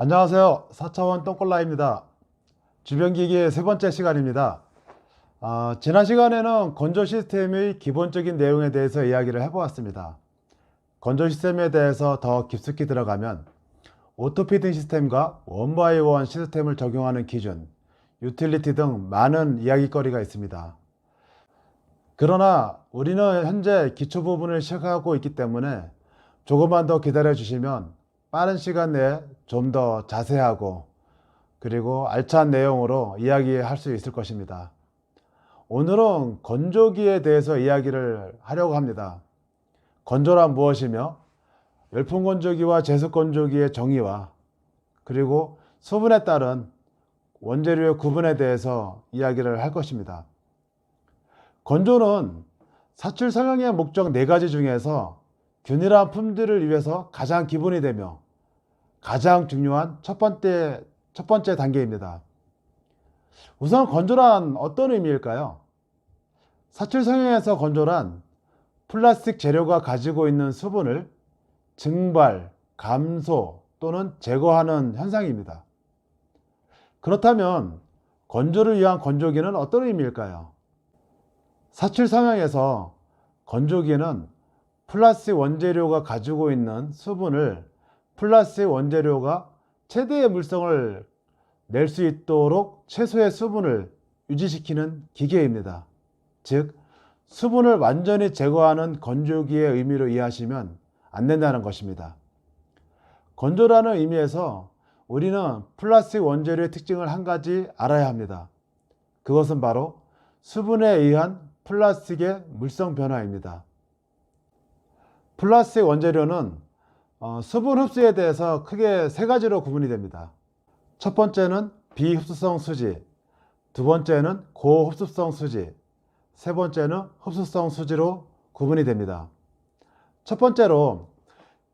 안녕하세요. 4차원 똥콜라입니다. 주변기기의 세 번째 시간입니다. 지난 시간에는 건조 시스템의 기본적인 내용에 대해서 이야기를 해보았습니다. 건조 시스템에 대해서 더 깊숙이 들어가면 오토피딩 시스템과 원바이원 시스템을 적용하는 기준, 유틸리티 등 많은 이야기거리가 있습니다. 그러나 우리는 현재 기초 부분을 시작하고 있기 때문에 조금만 더 기다려 주시면 빠른 시간 내에 좀 더 자세하고 그리고 알찬 내용으로 이야기할 수 있을 것입니다. 오늘은 건조기에 대해서 이야기를 하려고 합니다. 건조란 무엇이며 열풍 건조기와 제습 건조기의 정의와 그리고 수분에 따른 원재료의 구분에 대해서 이야기를 할 것입니다. 건조는 사출 성형의 목적 4가지 중에서 균일한 품질을 위해서 가장 기본이 되며 가장 중요한 첫 번째 단계입니다. 우선 건조란 어떤 의미일까요? 사출 성형에서 건조란 플라스틱 재료가 가지고 있는 수분을 증발, 감소 또는 제거하는 현상입니다. 그렇다면 건조를 위한 건조기는 어떤 의미일까요? 사출 성형에서 건조기는 플라스틱 원재료가 가지고 있는 수분을 플라스틱 원재료가 최대의 물성을 낼 수 있도록 최소의 수분을 유지시키는 기계입니다. 즉, 수분을 완전히 제거하는 건조기의 의미로 이해하시면 안 된다는 것입니다. 건조라는 의미에서 우리는 플라스틱 원재료의 특징을 한 가지 알아야 합니다. 그것은 바로 수분에 의한 플라스틱의 물성 변화입니다. 플라스틱 원재료는 수분 흡수에 대해서 크게 3가지로 구분이 됩니다. 첫 번째는 비흡수성 수지, 두 번째는 고흡수성 수지, 세 번째는 흡수성 수지로 구분이 됩니다. 첫 번째로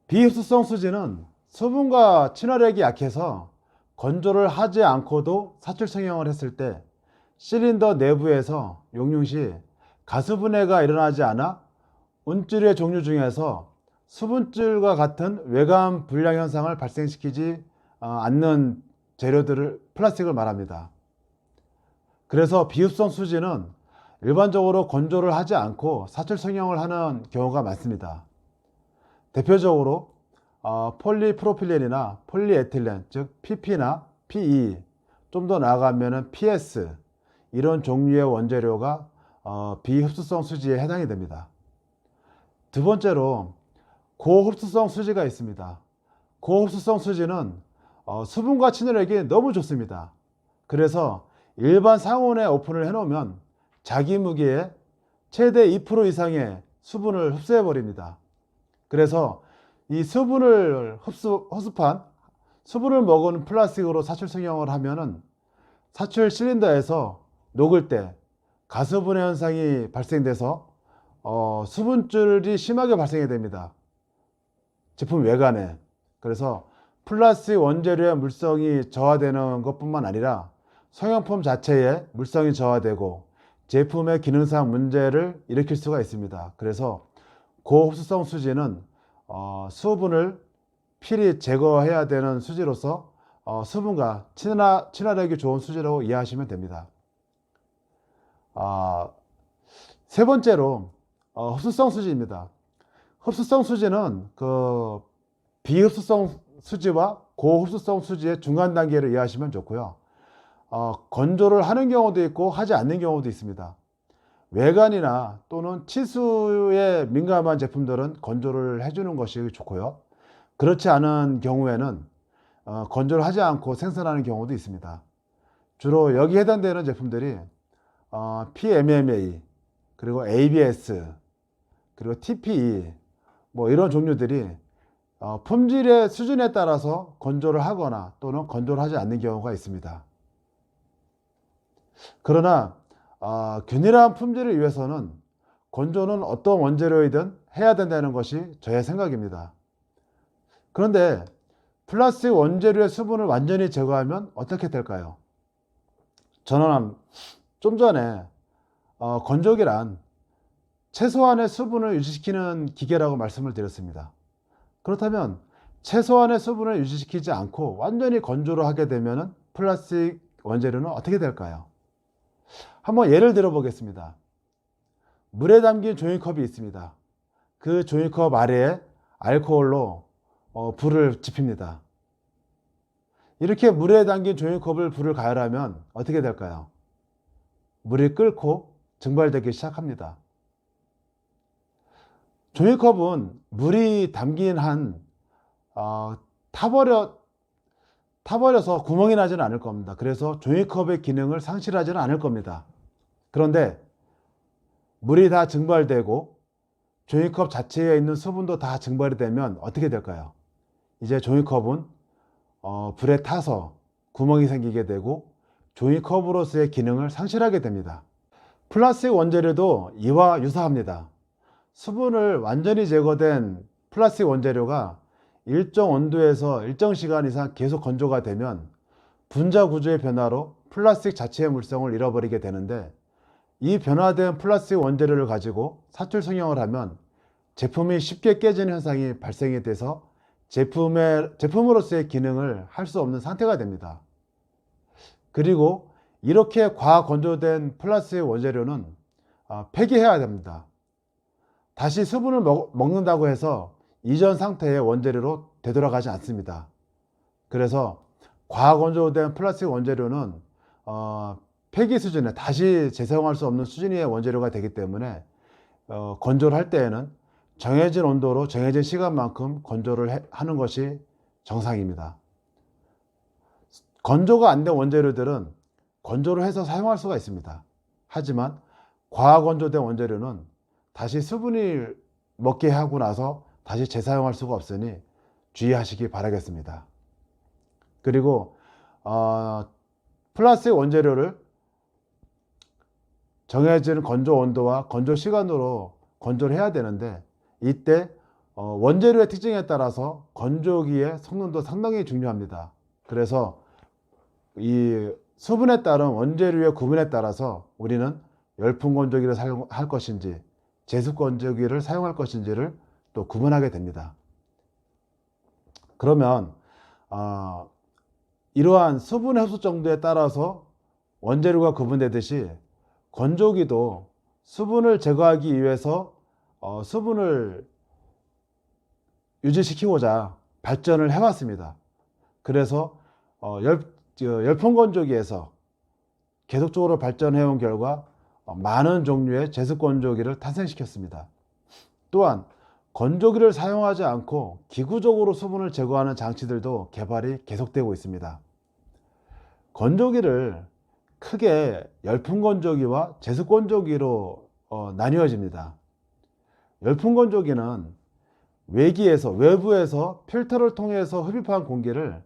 비흡수성 수지는 수분과 친화력이 약해서 건조를 하지 않고도 사출 성형을 했을 때 실린더 내부에서 용융 시 가스 분해가 일어나지 않아 운줄의 종류 중에서 수분줄과 같은 외관 불량 현상을 발생시키지 않는 재료들을 플라스틱을 말합니다. 그래서 비흡수성 수지는 일반적으로 건조를 하지 않고 사출 성형을 하는 경우가 많습니다. 대표적으로 폴리프로필렌이나 폴리에틸렌, 즉 PP나 PE, 좀 더 나아가면 PS, 이런 종류의 원재료가 비흡수성 수지에 해당이 됩니다. 두 번째로 고흡수성 수지가 있습니다. 고흡수성 수지는 수분과 친화력이 너무 좋습니다. 그래서 일반 상온에 오픈을 해놓으면 자기 무게의 최대 2% 이상의 수분을 흡수해 버립니다. 그래서 이 수분을 흡수한 수분을 먹은 플라스틱으로 사출 성형을 하면은 사출 실린더에서 녹을 때 가스 분해 현상이 발생돼서 수분줄이 심하게 발생이 됩니다. 제품 외관에. 그래서 플라스틱 원재료의 물성이 저하되는 것뿐만 아니라 성형품 자체의 물성이 저하되고 제품의 기능상 문제를 일으킬 수가 있습니다. 그래서 고흡수성 수지는 수분을 필히 제거해야 되는 수지로서 수분과 친화력이 좋은 수지라고 이해하시면 됩니다. 세 번째로 흡수성 수지입니다. 흡수성 수지는 비흡수성 수지와 고흡수성 수지의 중간 단계를 이해하시면 좋고요. 건조를 하는 경우도 있고 하지 않는 경우도 있습니다. 외관이나 또는 치수에 민감한 제품들은 건조를 해주는 것이 좋고요. 그렇지 않은 경우에는 건조를 하지 않고 생산하는 경우도 있습니다. 주로 여기 해당되는 제품들이 PMMA, 그리고 ABS, 그리고 TPE, 뭐 이런 종류들이 품질의 수준에 따라서 건조를 하거나 또는 건조를 하지 않는 경우가 있습니다. 그러나 균일한 품질을 위해서는 건조는 어떤 원재료이든 해야 된다는 것이 저의 생각입니다. 그런데 플라스틱 원재료의 수분을 완전히 제거하면 어떻게 될까요? 저는 좀 전에 건조기란 최소한의 수분을 유지시키는 기계라고 말씀을 드렸습니다. 그렇다면 최소한의 수분을 유지시키지 않고 완전히 건조를 하게 되면 플라스틱 원재료는 어떻게 될까요? 한번 예를 들어 보겠습니다. 물에 담긴 종이컵이 있습니다. 그 종이컵 아래에 알코올로 불을 지핍니다. 이렇게 물에 담긴 종이컵을 불을 가열하면 어떻게 될까요? 물이 끓고 증발되기 시작합니다. 종이컵은 물이 담긴 한 타버려서 구멍이 나지는 않을 겁니다. 그래서 종이컵의 기능을 상실하지는 않을 겁니다. 그런데 물이 다 증발되고 종이컵 자체에 있는 수분도 다 증발이 되면 어떻게 될까요? 이제 종이컵은 불에 타서 구멍이 생기게 되고 종이컵으로서의 기능을 상실하게 됩니다. 플라스틱 원재료도 이와 유사합니다. 수분을 완전히 제거된 플라스틱 원재료가 일정 온도에서 일정 시간 이상 계속 건조가 되면 분자 구조의 변화로 플라스틱 자체의 물성을 잃어버리게 되는데, 이 변화된 플라스틱 원재료를 가지고 사출 성형을 하면 제품이 쉽게 깨지는 현상이 발생이 돼서 제품으로서의 기능을 할 수 없는 상태가 됩니다. 그리고 이렇게 과건조된 플라스틱 원재료는 폐기해야 됩니다. 다시 수분을 먹는다고 해서 이전 상태의 원재료로 되돌아가지 않습니다. 그래서 과건조된 플라스틱 원재료는 폐기 수준에 다시 재사용할 수 없는 수준의 원재료가 되기 때문에 건조를 할 때에는 정해진 온도로 정해진 시간만큼 건조를 하는 것이 정상입니다. 건조가 안 된 원재료들은 건조를 해서 사용할 수가 있습니다. 하지만 과건조된 원재료는 다시 수분이 먹게 하고 나서 다시 재사용할 수가 없으니 주의하시기 바라겠습니다. 그리고 플라스틱 원재료를 정해진 건조 온도와 건조 시간으로 건조를 해야 되는데, 이때 원재료의 특징에 따라서 건조기의 성능도 상당히 중요합니다. 그래서 이 수분에 따른 원재료의 구분에 따라서 우리는 열풍 건조기를 사용할 것인지 제습 건조기를 사용할 것인지를 또 구분하게 됩니다. 그러면 이러한 수분 흡수 정도에 따라서 원재료가 구분되듯이 건조기도 수분을 제거하기 위해서 수분을 유지시키고자 발전을 해왔습니다. 그래서 열풍 건조기에서 계속적으로 발전해온 결과 많은 종류의 제습 건조기를 탄생시켰습니다. 또한 건조기를 사용하지 않고 기구적으로 수분을 제거하는 장치들도 개발이 계속되고 있습니다. 건조기를 크게 열풍 건조기와 제습 건조기로 나뉘어집니다. 열풍 건조기는 외부에서 필터를 통해서 흡입한 공기를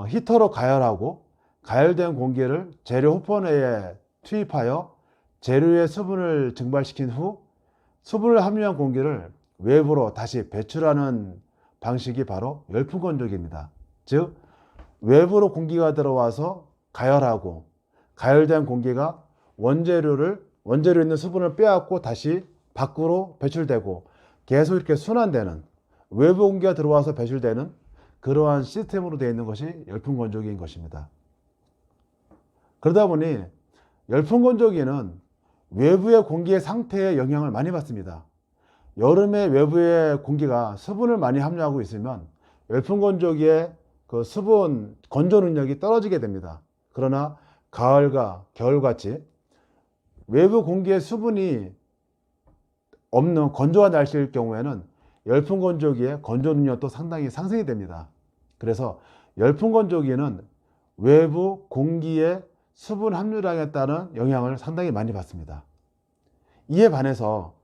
히터로 가열하고, 가열된 공기를 재료 호퍼내에 투입하여 재료의 수분을 증발시킨 후 수분을 함유한 공기를 외부로 다시 배출하는 방식이 바로 열풍 건조기입니다. 즉, 외부로 공기가 들어와서 가열하고, 가열된 공기가 원재료에 있는 수분을 빼앗고 다시 밖으로 배출되고, 계속 이렇게 순환되는, 외부 공기가 들어와서 배출되는 그러한 시스템으로 되어 있는 것이 열풍 건조기인 것입니다. 그러다 보니 열풍 건조기는 외부의 공기의 상태에 영향을 많이 받습니다. 여름에 외부의 공기가 수분을 많이 함유하고 있으면 열풍 건조기의 그 수분 건조 능력이 떨어지게 됩니다. 그러나 가을과 겨울같이 외부 공기의 수분이 없는 건조한 날씨일 경우에는 열풍 건조기의 건조 능력도 상당히 상승이 됩니다. 그래서 열풍 건조기는 외부 공기의 수분 함유량에 따른 영향을 상당히 많이 받습니다. 이에 반해서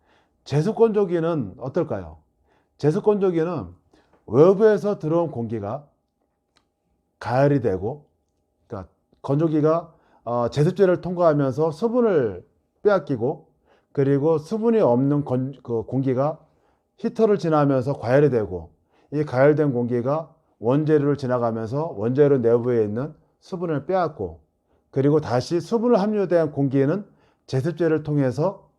제습 건조기는 어떨까요? 제습 건조기는 외부에서 들어온 공기가 가열이 되고, 그러니까 건조기가 제습제를 통과하면서 수분을 빼앗기고, 그리고 수분이 없는 공기가 히터를 지나면서 과열이 되고, 이 가열된 공기가 원재료를 지나가면서 원재료 내부에 있는 수분을 빼앗고, 그리고 다시 수분을 함유된 공기는 제습제를 통해서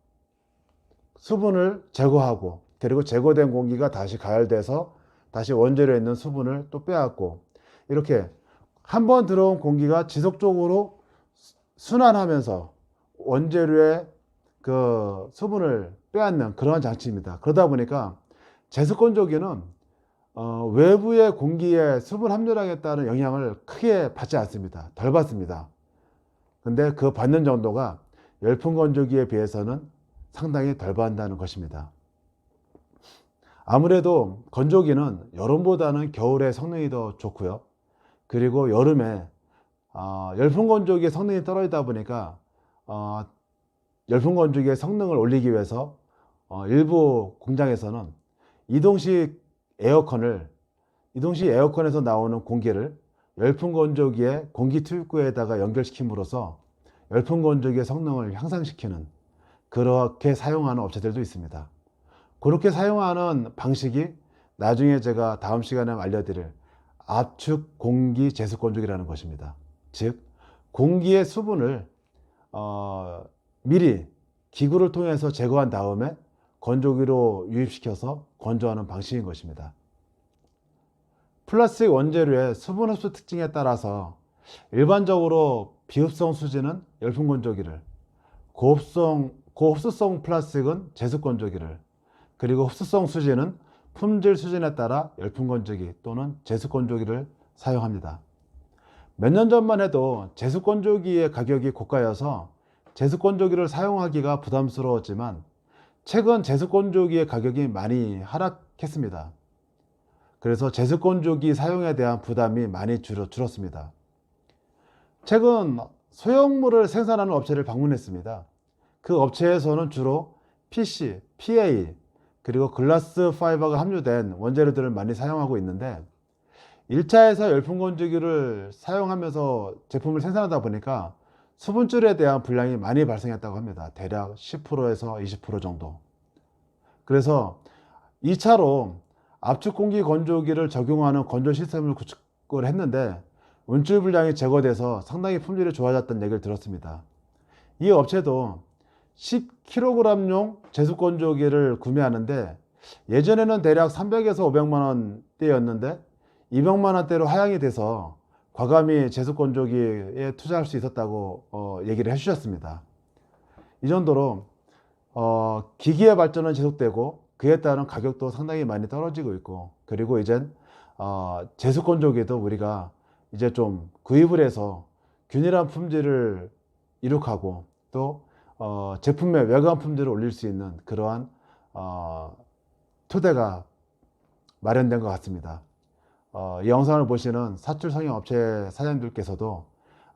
수분을 제거하고, 그리고 제거된 공기가 다시 가열돼서 다시 원재료에 있는 수분을 또 빼앗고, 이렇게 한 번 들어온 공기가 지속적으로 순환하면서 원재료의 그 수분을 빼앗는 그러한 장치입니다. 그러다 보니까 제습건조기는 외부의 공기의 수분 함유량에 따른 영향을 크게 받지 않습니다. 덜 받습니다. 근데 그 받는 정도가 열풍 건조기에 비해서는 상당히 덜 받는다는 것입니다. 아무래도 건조기는 여름보다는 겨울에 성능이 더 좋고요. 그리고 여름에 열풍 건조기의 성능이 떨어지다 보니까 열풍 건조기의 성능을 올리기 위해서 일부 공장에서는 이동식 에어컨에서 나오는 공기를 열풍 건조기의 공기 투입구에다가 연결시킴으로써 열풍 건조기의 성능을 향상시키는, 그렇게 사용하는 업체들도 있습니다. 그렇게 사용하는 방식이 나중에 제가 다음 시간에 알려드릴 압축 공기 제습 건조기라는 것입니다. 즉 공기의 수분을 미리 기구를 통해서 제거한 다음에 건조기로 유입시켜서 건조하는 방식인 것입니다. 플라스틱 원재료의 수분 흡수 특징에 따라서 일반적으로 비흡성 수지는 열풍 건조기를, 고흡수성 플라스틱은 제습 건조기를, 그리고 흡수성 수지는 품질 수준에 따라 열풍 건조기 또는 제습 건조기를 사용합니다. 몇 년 전만 해도 제습 건조기의 가격이 고가여서 제습 건조기를 사용하기가 부담스러웠지만 최근 제습 건조기의 가격이 많이 하락했습니다. 그래서 제습 건조기 사용에 대한 부담이 많이 줄었습니다. 최근 소형물을 생산하는 업체를 방문했습니다. 그 업체에서는 주로 PC, PA, 그리고 글라스 파이버가 함유된 원재료들을 많이 사용하고 있는데, 1차에서 열풍 건조기를 사용하면서 제품을 생산하다 보니까 수분줄에 대한 불량이 많이 발생했다고 합니다. 대략 10%에서 20% 정도. 그래서 2차로 압축 공기 건조기를 적용하는 건조 시스템을 구축을 했는데 운줄 불량이 제거돼서 상당히 품질이 좋아졌다는 얘기를 들었습니다. 이 업체도 10kg용 제습 건조기를 구매하는데 예전에는 대략 300에서 500만 원대였는데 200만 원대로 하향이 돼서 과감히 제습 건조기에 투자할 수 있었다고 얘기를 해주셨습니다. 이 정도로 기기의 발전은 지속되고 그에 따른 가격도 상당히 많이 떨어지고 있고, 그리고 이젠 제습 건조기도 우리가 이제 좀 구입을 해서 균일한 품질을 이룩하고 또 제품의 외관 품질을 올릴 수 있는 그러한 토대가 마련된 것 같습니다. 이 영상을 보시는 사출 성형 업체 사장님들께서도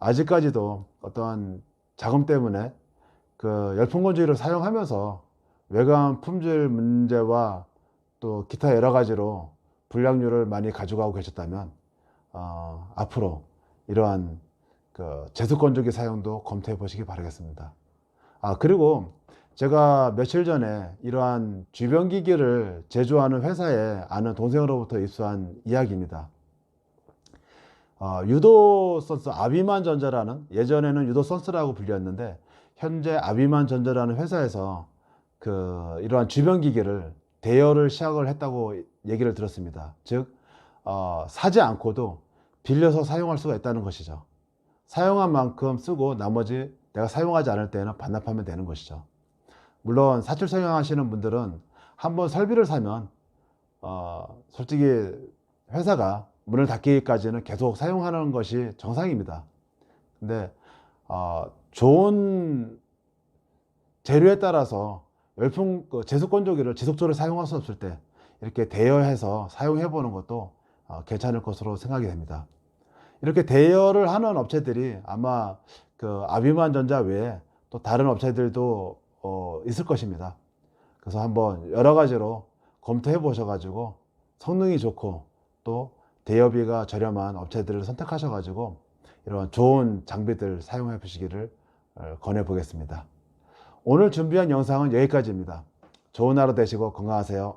아직까지도 어떠한 자금 때문에 그 열풍 건조기를 사용하면서 외관 품질 문제와 또 기타 여러 가지로 불량률을 많이 가져가고 계셨다면 앞으로 이러한 그 제습 건조기 사용도 검토해 보시기 바라겠습니다. 그리고 제가 며칠 전에 이러한 주변기기를 제조하는 회사에 아는 동생으로부터 입수한 이야기입니다. 유도선스 아비만전자라는, 예전에는 유도선스라고 불렸는데 현재 아비만전자라는 회사에서 이러한 주변기기를 대여를 시작을 했다고 얘기를 들었습니다. 즉 사지 않고도 빌려서 사용할 수가 있다는 것이죠. 사용한 만큼 쓰고 나머지 내가 사용하지 않을 때는 반납하면 되는 것이죠. 물론 사출 성형하시는 분들은 한번 설비를 사면 솔직히 회사가 문을 닫기까지는 계속 사용하는 것이 정상입니다. 근데 좋은 재료에 따라서 제습 건조기를 지속적으로 사용할 수 없을 때 이렇게 대여해서 사용해 보는 것도 괜찮을 것으로 생각이 됩니다. 이렇게 대여를 하는 업체들이 아마 아비만전자 외에 또 다른 업체들도 있을 것입니다. 그래서 한번 여러 가지로 검토해 보셔가지고 성능이 좋고 또 대여비가 저렴한 업체들을 선택하셔가지고 이런 좋은 장비들 사용해 보시기를 권해 보겠습니다. 오늘 준비한 영상은 여기까지입니다. 좋은 하루 되시고 건강하세요.